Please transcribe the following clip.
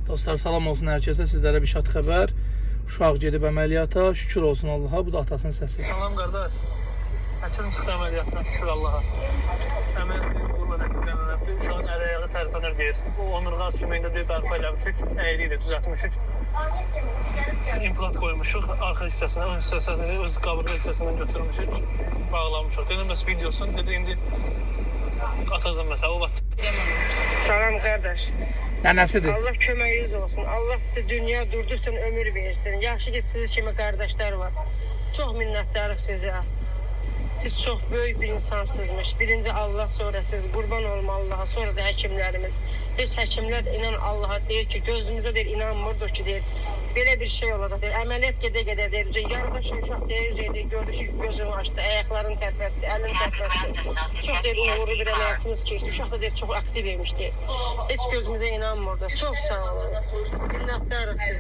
Dostlar, salam olsun hər kəsə. Sizlərə bir şad xəbər. Uşaq gedib əməliyyata. Şükür olsun Allaha. Bu da atasının səsi. Salam qardaş. Həkim çıxdı əməliyyatdan, şükür Allaha. Əməliyyat uğurla nəticələnibdi. Uşağın əl ayağı tərpənir deyir. O onurğa sümüyündə deyir, bərpa eləmişik. Əyri ilə düzəltmişik. İmplant qoymuşuq. Arxa hissəsinə, ön hissəsinə, öz qabırğa hissəsindən götürmüşük. Bağlamışıq. Dedim, bəs videosunu dedi, indi atacağım məsələ. O vaxt. Salam qardaş. Nənəsidir. Allah köməyiniz olsun. Allah sizə dünya durdursun, ömür versin. Yaxşı ki, siz kimi qardaşlar var. Çox minnətdarıq sizə. Siz çox böyük bir insansınızmış. Birinci Allah, sonra siz. Qurban olma Allaha, sonra da həkimlərimiz. Biz həkimlər inan Allaha deyir ki, gözümüzə deyir, inanmırdır ki, deyir. Belə bir şey olacaq deyir. Əməliyyat gedə-gedə deyir. Yarıdaş uşaq deyir, gördü ki, gözünü açdı, ayaqlarını tərpətdi, əlini tərpətdi. Çox deyir, uğurlu bir əməliyyatımız keçdi. Uşaq da deyir, çox aktiv imiş deyir. Heç gözümüzə inanmırdı. Çox sağ olun.